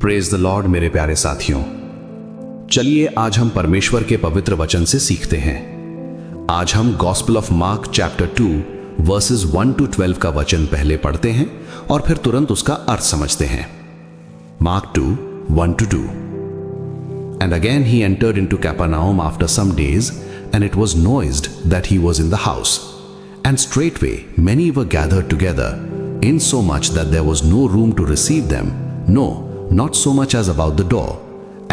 Praise the Lord मेरे प्यारे साथियों, चलिए आज हम परमेश्वर के पवित्र वचन से सीखते हैं। आज हम gospel of mark chapter 2 versus 1 to 12 का वचन पहले पढ़ते हैं और फिर तुरंत उसका अर्थ समझते हैं। Mark 2 1 to 2। And again he entered into Capernaum after some days, and it was noised that he was in the house. And straightway many were gathered together, insomuch that there was no room to receive them, no, not so much as about the door,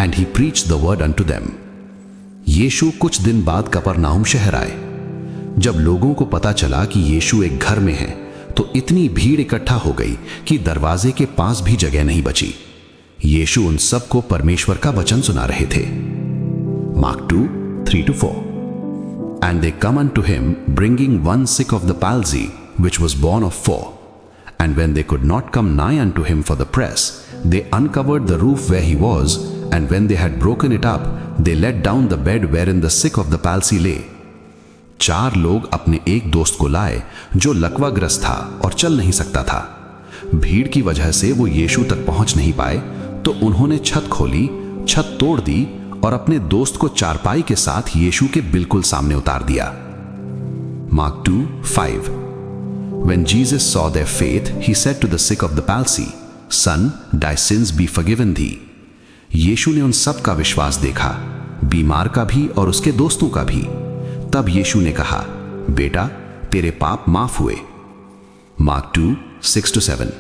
and he preached the word unto them. यीशु कुछ दिन बाद कफरनाहुम शहर आए। जब लोगों को पता चला कि यीशु एक घर में है, तो इतनी भीड़ इकट्ठा हो गई कि दरवाजे के पास भी जगह नहीं बची। यीशु उन सबको परमेश्वर का वचन सुना रहे थे। Mark 2 3 to 4। And they come unto him, bringing one sick of the palsy, which was born of 4. And when they could not come nigh unto him for the press, they uncovered the roof where he was, and when they had broken it up, they let down the bed wherein the sick of the palsy lay. 4 लोग अपने एक दोस्त को लाए जो लकवाग्रस्त था और चल नहीं सकता था। भीड़ की वजह से वो यीशु तक पहुंच नहीं पाए, तो उन्होंने छत खोली, छत तोड़ दी और अपने दोस्त को चारपाई के साथ यीशु के बिल्कुल सामने उतार दिया। Mark 2 5। When Jesus saw their faith, he said to the sick of the palsy, Son, thy sins be forgiven thee. यीशु ने उन सब का विश्वास देखा, बीमार का भी और उसके दोस्तों का भी। तब यीशु ने कहा, बेटा, तेरे पाप माफ हुए। Mark 2 6 to 7।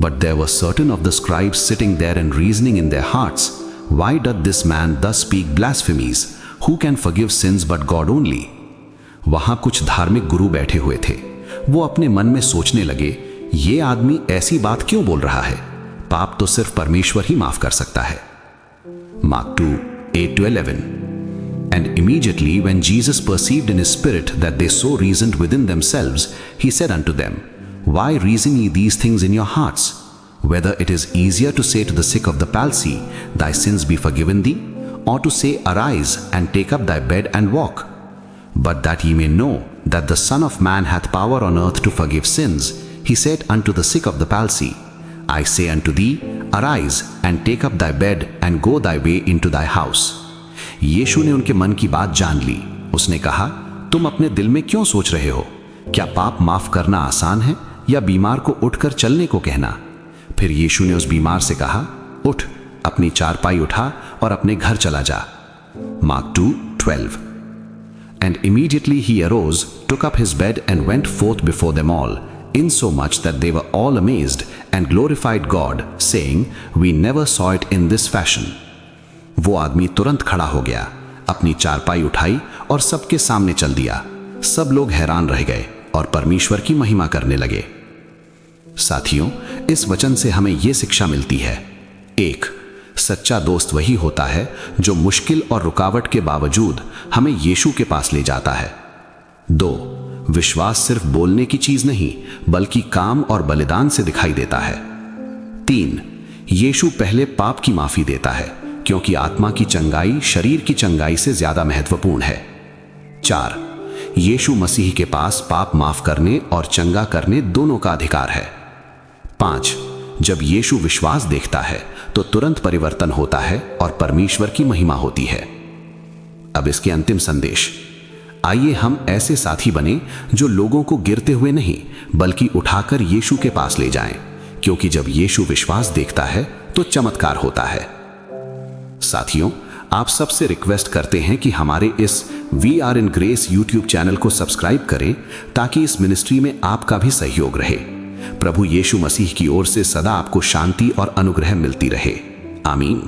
But there were certain of the scribes sitting there and reasoning in their hearts, Why doth this man thus speak blasphemies? Who can forgive sins but God only? वहां कुछ धार्मिक गुरु बैठे हुए थे। वो अपने मन में सोचने लगे, ये आदमी ऐसी बात क्यों बोल रहा है? पाप तो सिर्फ परमेश्वर ही माफ कर सकता है। Mark 2 8 to 11। And immediately when Jesus perceived in his spirit that they so reasoned within themselves, he said unto them, Why reason ye these things in your hearts? Whether it is easier to say to the sick of the palsy, Thy sins be forgiven thee, or to say, Arise and take up thy bed and walk. But that ye may know that the Son of Man hath power on earth to forgive sins, he said unto the sick of the palsy, I say unto thee, Arise and take up thy bed and go thy way into thy house. यीशु ने उनके मन की बात जान ली। उसने कहा, तुम अपने दिल में क्यों सोच रहे हो? क्या पाप माफ करना आसान है या बीमार को उठकर चलने को कहना? फिर यीशु ने उस बीमार से कहा, उठ, अपनी चारपाई उठा और अपने घर चला जा। Mark 2 12। And immediately he arose, took up his bed and went forth before them all, insomuch that they were all amazed and glorified God, saying, We never saw it in this fashion. वो आदमी तुरंत खड़ा हो गया, अपनी चारपाई उठाई और सबके सामने चल दिया। सब लोग हैरान रह गए और परमेश्वर की महिमा करने लगे। साथियों, इस वचन से हमें यह शिक्षा मिलती है। 1, सच्चा दोस्त वही होता है जो मुश्किल और रुकावट के बावजूद हमें यीशु के पास ले जाता है। 2, विश्वास सिर्फ बोलने की चीज नहीं, बल्कि काम और बलिदान से दिखाई देता है। 3, यीशु पहले पाप की माफी देता है, क्योंकि आत्मा की चंगाई शरीर की चंगाई से ज्यादा महत्वपूर्ण है। 4, यीशु मसीह के पास पाप माफ करने और चंगा करने दोनों का अधिकार है। 5, जब यीशु विश्वास देखता है तो तुरंत परिवर्तन होता है और परमेश्वर की महिमा होती है। अब इसके अंतिम संदेश, आइए हम ऐसे साथी बने जो लोगों को गिरते हुए नहीं बल्कि उठाकर यीशु के पास ले जाएं, क्योंकि जब यीशु विश्वास देखता है तो चमत्कार होता है। साथियों, आप सबसे रिक्वेस्ट करते हैं कि हमारे इस we are in grace YouTube channel को सब्सक्राइब करें, ताकि इस मिनिस्ट्री में आपका भी सहयोग रहे। प्रभु यीशु मसीह की ओर से सदा आपको शांति और अनुग्रह मिलती रहे। आमीन।